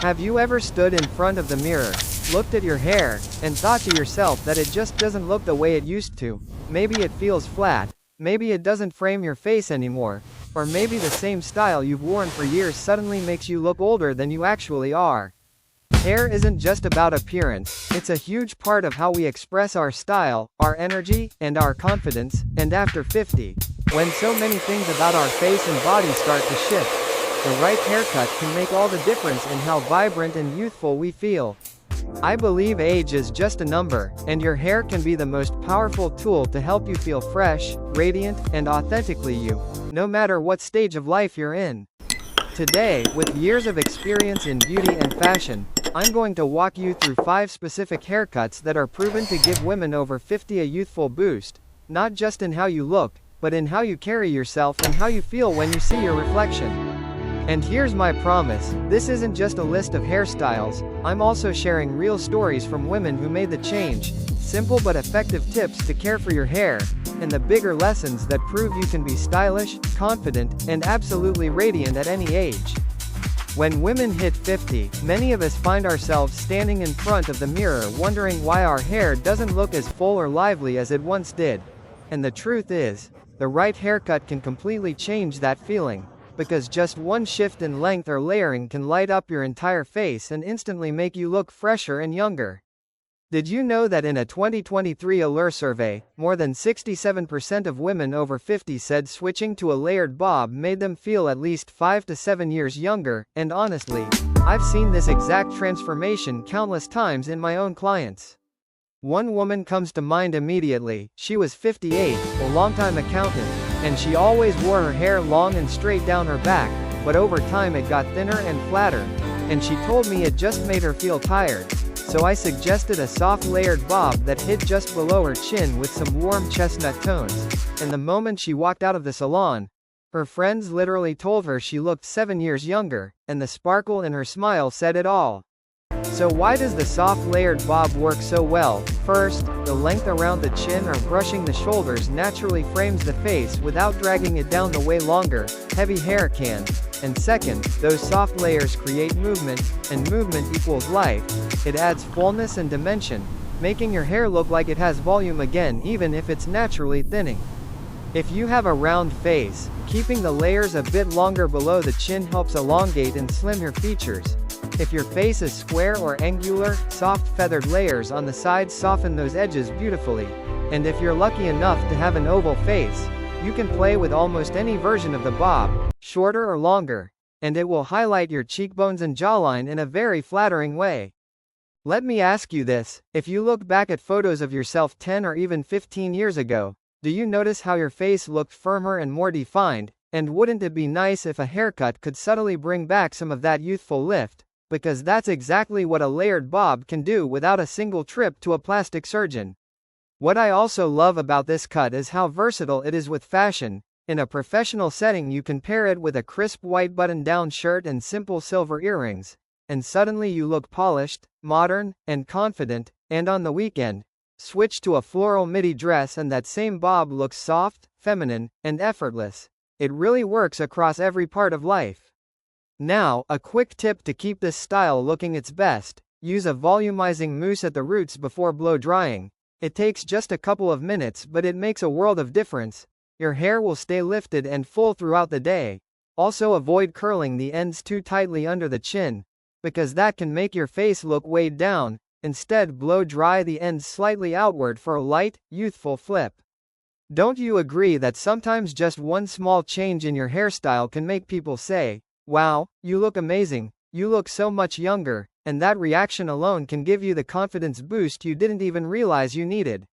Have you ever stood in front of the mirror, looked at your hair, and thought to yourself that it just doesn't look the way it used to? Maybe it feels flat, maybe it doesn't frame your face anymore, or maybe the same style you've worn for years suddenly makes you look older than you actually are. Hair isn't just about appearance, it's a huge part of how we express our style, our energy, and our confidence, and after 50, when so many things about our face and body start to shift, the right haircut can make all the difference in how vibrant and youthful we feel. I believe age is just a number, and your hair can be the most powerful tool to help you feel fresh, radiant, and authentically you, no matter what stage of life you're in. Today, with years of experience in beauty and fashion, I'm going to walk you through 5 specific haircuts that are proven to give women over 50 a youthful boost, not just in how you look, but in how you carry yourself and how you feel when you see your reflection. And here's my promise, this isn't just a list of hairstyles, I'm also sharing real stories from women who made the change, simple but effective tips to care for your hair, and the bigger lessons that prove you can be stylish, confident, and absolutely radiant at any age. When women hit 50, many of us find ourselves standing in front of the mirror wondering why our hair doesn't look as full or lively as it once did. And the truth is, the right haircut can completely change that feeling, because just one shift in length or layering can light up your entire face and instantly make you look fresher and younger. Did you know that in a 2023 Allure survey, more than 67% of women over 50 said switching to a layered bob made them feel at least 5 to 7 years younger, and honestly, I've seen this exact transformation countless times in my own clients. One woman comes to mind immediately. She was 58, a longtime accountant, and she always wore her hair long and straight down her back, but over time it got thinner and flatter, and she told me it just made her feel tired. So I suggested a soft layered bob that hid just below her chin with some warm chestnut tones, and the moment she walked out of the salon, her friends literally told her she looked 7 years younger, and the sparkle in her smile said it all. So why does the soft layered bob work so well? First, the length around the chin or brushing the shoulders naturally frames the face without dragging it down the way longer, heavy hair can. And second, those soft layers create movement, and movement equals life. It adds fullness and dimension, making your hair look like it has volume again even if it's naturally thinning. If you have a round face, keeping the layers a bit longer below the chin helps elongate and slim your features. If your face is square or angular, soft feathered layers on the sides soften those edges beautifully. And if you're lucky enough to have an oval face, you can play with almost any version of the bob, shorter or longer, and it will highlight your cheekbones and jawline in a very flattering way. Let me ask you this, if you look back at photos of yourself 10 or even 15 years ago, do you notice how your face looked firmer and more defined? And wouldn't it be nice if a haircut could subtly bring back some of that youthful lift? Because that's exactly what a layered bob can do without a single trip to a plastic surgeon. What I also love about this cut is how versatile it is with fashion. In a professional setting you can pair it with a crisp white button-down shirt and simple silver earrings, and suddenly you look polished, modern, and confident, and on the weekend, switch to a floral midi dress and that same bob looks soft, feminine, and effortless. It really works across every part of life. Now, a quick tip to keep this style looking its best: use a volumizing mousse at the roots before blow drying. It takes just a couple of minutes but it makes a world of difference. Your hair will stay lifted and full throughout the day. Also avoid curling the ends too tightly under the chin, because that can make your face look weighed down. Instead blow dry the ends slightly outward for a light, youthful flip. Don't you agree that sometimes just one small change in your hairstyle can make people say, "Wow, you look amazing, you look so much younger," and that reaction alone can give you the confidence boost you didn't even realize you needed.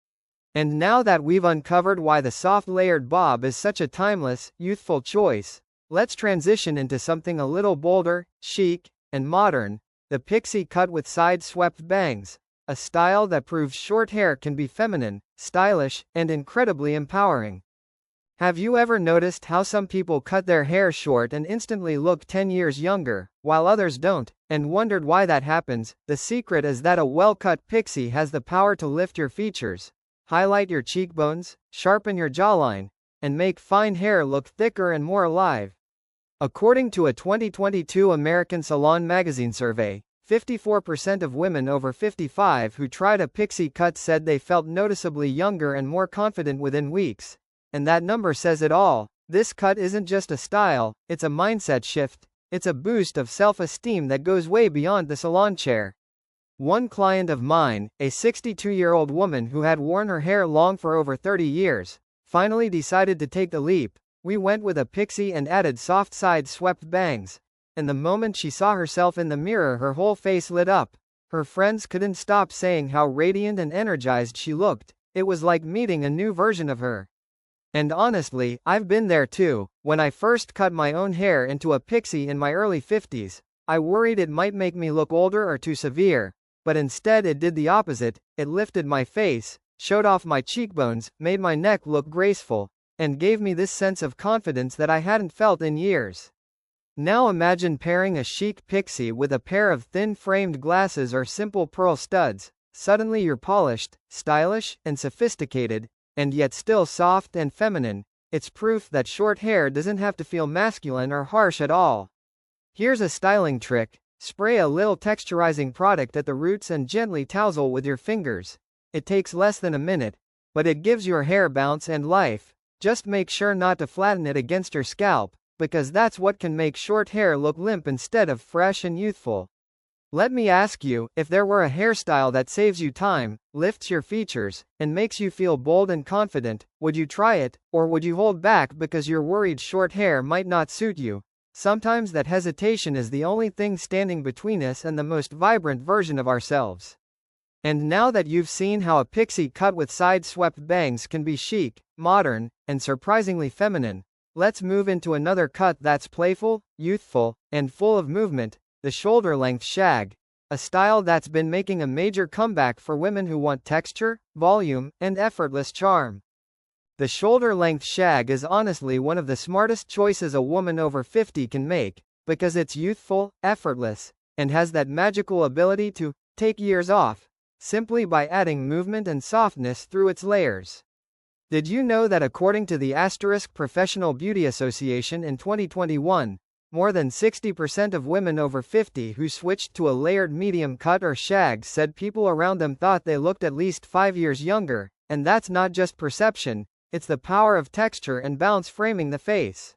And now that we've uncovered why the soft layered bob is such a timeless, youthful choice, let's transition into something a little bolder, chic, and modern: the pixie cut with side-swept bangs, a style that proves short hair can be feminine, stylish, and incredibly empowering. Have you ever noticed how some people cut their hair short and instantly look 10 years younger, while others don't, and wondered why that happens? The secret is that a well-cut pixie has the power to lift your features, highlight your cheekbones, sharpen your jawline, and make fine hair look thicker and more alive. According to a 2022 American Salon magazine survey, 54% of women over 55 who tried a pixie cut said they felt noticeably younger and more confident within weeks. And that number says it all. This cut isn't just a style, it's a mindset shift. It's a boost of self-esteem that goes way beyond the salon chair. One client of mine, a 62-year-old woman who had worn her hair long for over 30 years, finally decided to take the leap. We went with a pixie and added soft side-swept bangs. And the moment she saw herself in the mirror, her whole face lit up. Her friends couldn't stop saying how radiant and energized she looked. It was like meeting a new version of her. And honestly, I've been there too. When I first cut my own hair into a pixie in my early 50s, I worried it might make me look older or too severe. But instead it did the opposite. It lifted my face, showed off my cheekbones, made my neck look graceful, and gave me this sense of confidence that I hadn't felt in years. Now imagine pairing a chic pixie with a pair of thin-framed glasses or simple pearl studs. Suddenly you're polished, stylish, and sophisticated, and yet still soft and feminine. It's proof that short hair doesn't have to feel masculine or harsh at all. Here's a styling trick. Spray a little texturizing product at the roots and gently tousle with your fingers. It takes less than a minute, but it gives your hair bounce and life. Just make sure not to flatten it against your scalp, because that's what can make short hair look limp instead of fresh and youthful. Let me ask you, if there were a hairstyle that saves you time, lifts your features, and makes you feel bold and confident, would you try it, or would you hold back because you're worried short hair might not suit you? Sometimes that hesitation is the only thing standing between us and the most vibrant version of ourselves. And now that you've seen how a pixie cut with side-swept bangs can be chic, modern, and surprisingly feminine, let's move into another cut that's playful, youthful, and full of movement, the shoulder-length shag, a style that's been making a major comeback for women who want texture, volume, and effortless charm. The shoulder-length shag is honestly one of the smartest choices a woman over 50 can make, because it's youthful, effortless, and has that magical ability to take years off, simply by adding movement and softness through its layers. Did you know that according to the Professional Beauty Association in 2021, more than 60% of women over 50 who switched to a layered medium cut or shag said people around them thought they looked at least 5 years younger, and that's not just perception, it's the power of texture and bounce framing the face.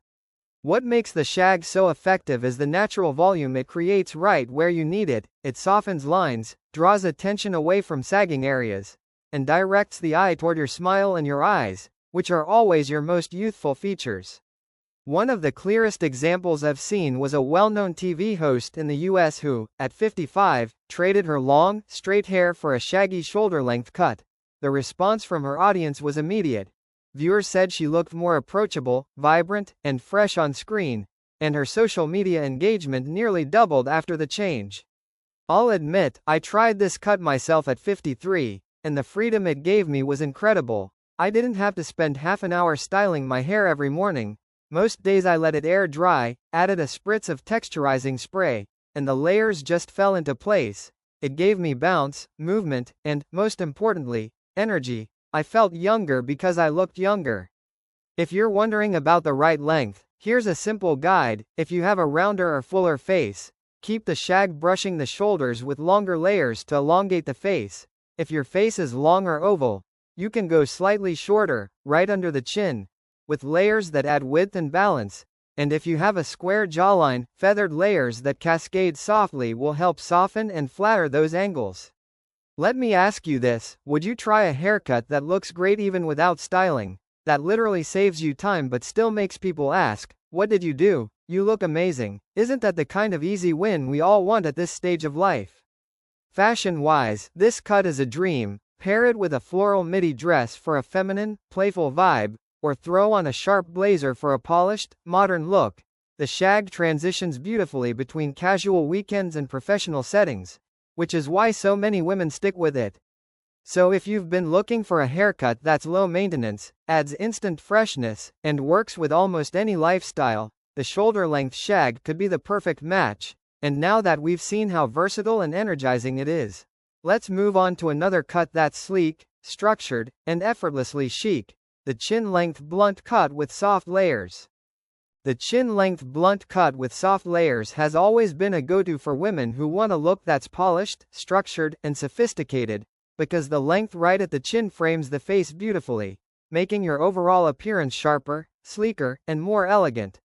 What makes the shag so effective is the natural volume it creates right where you need it. It softens lines, draws attention away from sagging areas, and directs the eye toward your smile and your eyes, which are always your most youthful features. One of the clearest examples I've seen was a well-known TV host in the US who, at 55, traded her long, straight hair for a shaggy shoulder-length cut. The response from her audience was immediate. Viewers said she looked more approachable, vibrant, and fresh on screen, and her social media engagement nearly doubled after the change. I'll admit, I tried this cut myself at 53, and the freedom it gave me was incredible. I didn't have to spend half an hour styling my hair every morning. Most days I let it air dry, added a spritz of texturizing spray, and the layers just fell into place. It gave me bounce, movement, and, most importantly, energy. I felt younger because I looked younger. If you're wondering about the right length, here's a simple guide. If you have a rounder or fuller face, keep the shag brushing the shoulders with longer layers to elongate the face. If your face is long or oval, you can go slightly shorter, right under the chin, with layers that add width and balance. And if you have a square jawline, feathered layers that cascade softly will help soften and flatter those angles. Let me ask you this, would you try a haircut that looks great even without styling, that literally saves you time but still makes people ask, what did you do? You look amazing. Isn't that the kind of easy win we all want at this stage of life? Fashion-wise, this cut is a dream. Pair it with a floral midi dress for a feminine, playful vibe, or throw on a sharp blazer for a polished, modern look. The shag transitions beautifully between casual weekends and professional settings, which is why so many women stick with it. So if you've been looking for a haircut that's low maintenance, adds instant freshness, and works with almost any lifestyle, the shoulder-length shag could be the perfect match. And now that we've seen how versatile and energizing it is, let's move on to another cut that's sleek, structured, and effortlessly chic, the chin-length blunt cut with soft layers. The chin-length blunt cut with soft layers has always been a go-to for women who want a look that's polished, structured, and sophisticated, because the length right at the chin frames the face beautifully, making your overall appearance sharper, sleeker, and more elegant.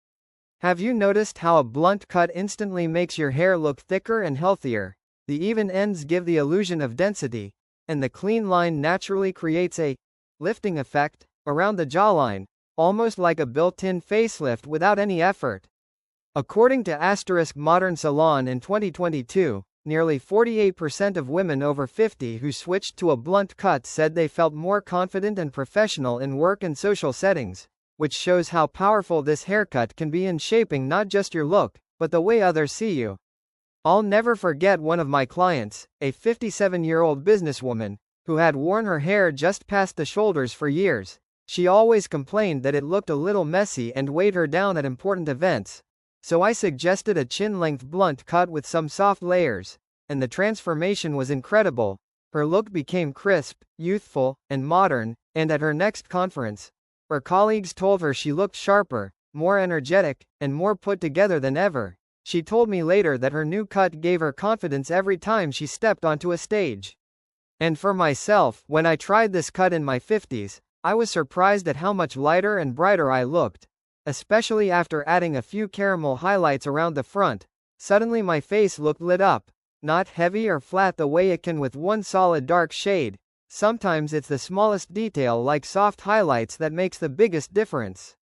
Have you noticed how a blunt cut instantly makes your hair look thicker and healthier? The even ends give the illusion of density, and the clean line naturally creates a lifting effect around the jawline, almost like a built-in facelift without any effort. According to Modern Salon in 2022, nearly 48% of women over 50 who switched to a blunt cut said they felt more confident and professional in work and social settings, which shows how powerful this haircut can be in shaping not just your look, but the way others see you. I'll never forget one of my clients, a 57-year-old businesswoman, who had worn her hair just past the shoulders for years. She always complained that it looked a little messy and weighed her down at important events. So I suggested a chin-length blunt cut with some soft layers, and the transformation was incredible. Her look became crisp, youthful, and modern, and at her next conference, her colleagues told her she looked sharper, more energetic, and more put together than ever. She told me later that her new cut gave her confidence every time she stepped onto a stage. And for myself, when I tried this cut in my 50s, I was surprised at how much lighter and brighter I looked. Especially after adding a few caramel highlights around the front. Suddenly my face looked lit up. Not heavy or flat the way it can with one solid dark shade. Sometimes it's the smallest detail like soft highlights that makes the biggest difference.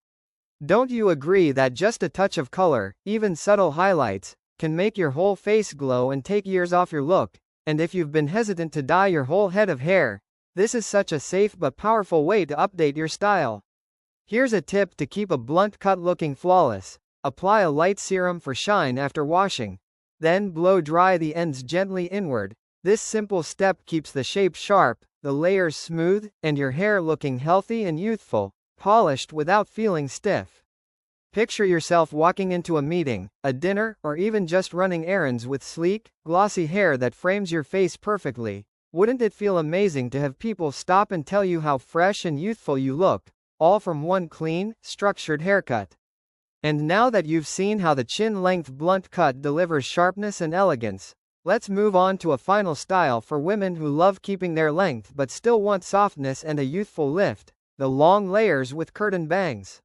Don't you agree that just a touch of color, even subtle highlights, can make your whole face glow and take years off your look? And if you've been hesitant to dye your whole head of hair, this is such a safe but powerful way to update your style. Here's a tip to keep a blunt cut looking flawless. Apply a light serum for shine after washing. Then blow dry the ends gently inward. This simple step keeps the shape sharp, the layers smooth, and your hair looking healthy and youthful, polished without feeling stiff. Picture yourself walking into a meeting, a dinner, or even just running errands with sleek, glossy hair that frames your face perfectly. Wouldn't it feel amazing to have people stop and tell you how fresh and youthful you look, all from one clean, structured haircut? And now that you've seen how the chin-length blunt cut delivers sharpness and elegance, let's move on to a final style for women who love keeping their length but still want softness and a youthful lift: the long layers with curtain bangs.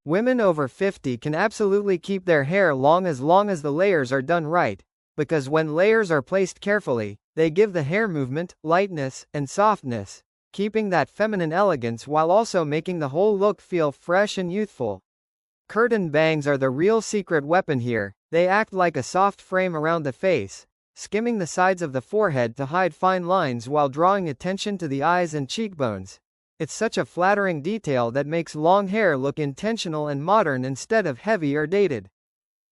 Women over 50 can absolutely keep their hair long as the layers are done right, because when layers are placed carefully, they give the hair movement, lightness, and softness, keeping that feminine elegance while also making the whole look feel fresh and youthful. Curtain bangs are the real secret weapon here. They act like a soft frame around the face, skimming the sides of the forehead to hide fine lines while drawing attention to the eyes and cheekbones. It's such a flattering detail that makes long hair look intentional and modern instead of heavy or dated.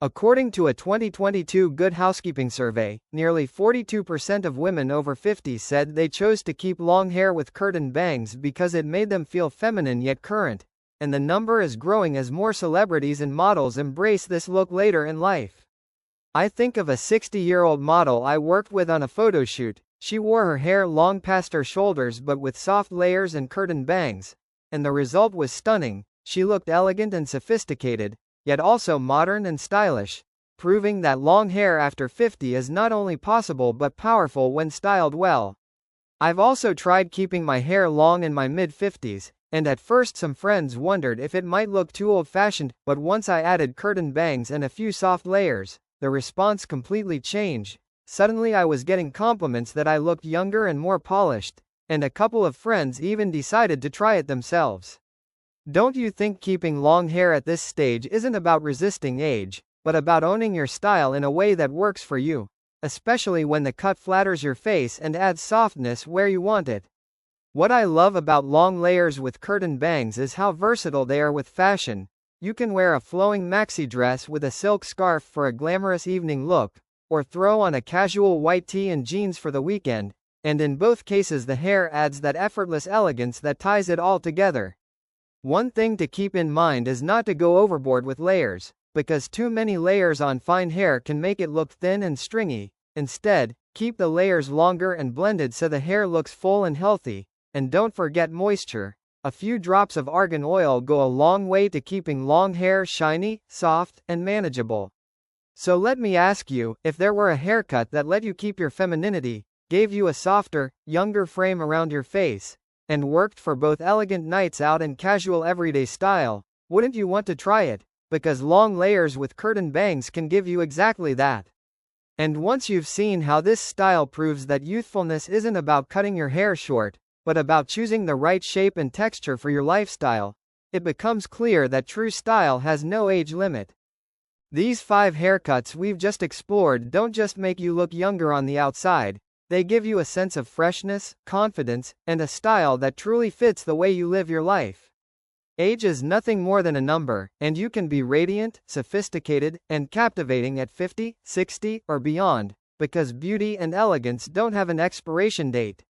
According to a 2022 Good Housekeeping survey, nearly 42% of women over 50 said they chose to keep long hair with curtain bangs because it made them feel feminine yet current, and the number is growing as more celebrities and models embrace this look later in life. I think of a 60-year-old model I worked with on a photo shoot. She wore her hair long past her shoulders but with soft layers and curtain bangs, and the result was stunning. She looked elegant and sophisticated, yet also modern and stylish, proving that long hair after 50 is not only possible but powerful when styled well. I've also tried keeping my hair long in my mid-50s, and at first some friends wondered if it might look too old-fashioned, but once I added curtain bangs and a few soft layers, the response completely changed. Suddenly I was getting compliments that I looked younger and more polished, and a couple of friends even decided to try it themselves. Don't you think keeping long hair at this stage isn't about resisting age, but about owning your style in a way that works for you, especially when the cut flatters your face and adds softness where you want it? What I love about long layers with curtain bangs is how versatile they are with fashion. You can wear a flowing maxi dress with a silk scarf for a glamorous evening look, or throw on a casual white tee and jeans for the weekend, and in both cases the hair adds that effortless elegance that ties it all together. One thing to keep in mind is not to go overboard with layers, because too many layers on fine hair can make it look thin and stringy. Instead, keep the layers longer and blended so the hair looks full and healthy, and don't forget moisture. A few drops of argan oil go a long way to keeping long hair shiny, soft, and manageable. So let me ask you, if there were a haircut that let you keep your femininity, gave you a softer, younger frame around your face, and worked for both elegant nights out and casual everyday style, wouldn't you want to try it? Because long layers with curtain bangs can give you exactly that. And once you've seen how this style proves that youthfulness isn't about cutting your hair short, but about choosing the right shape and texture for your lifestyle, it becomes clear that true style has no age limit. These 5 haircuts we've just explored don't just make you look younger on the outside, they give you a sense of freshness, confidence, and a style that truly fits the way you live your life. Age is nothing more than a number, and you can be radiant, sophisticated, and captivating at 50, 60, or beyond, because beauty and elegance don't have an expiration date.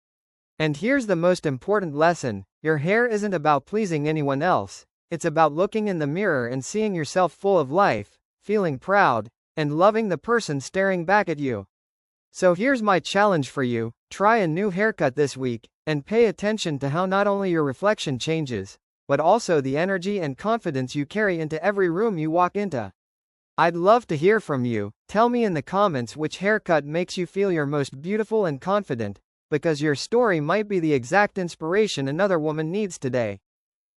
And here's the most important lesson: your hair isn't about pleasing anyone else, it's about looking in the mirror and seeing yourself full of life, feeling proud, and loving the person staring back at you. So here's my challenge for you: try a new haircut this week, and pay attention to how not only your reflection changes, but also the energy and confidence you carry into every room you walk into. I'd love to hear from you. Tell me in the comments which haircut makes you feel your most beautiful and confident, because your story might be the exact inspiration another woman needs today.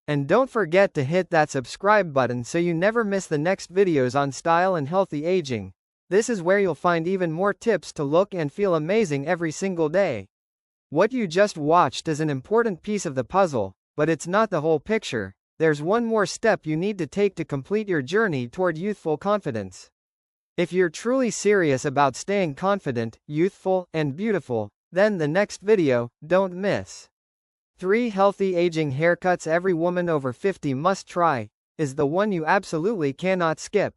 And don't forget to hit that subscribe button so you never miss the next videos on style and healthy aging. This is where you'll find even more tips to look and feel amazing every single day. What you just watched is an important piece of the puzzle, but it's not the whole picture. There's one more step you need to take to complete your journey toward youthful confidence. If you're truly serious about staying confident, youthful, and beautiful, then the next video, don't miss. 3 healthy aging haircuts every woman over 50 must try, is the one you absolutely cannot skip.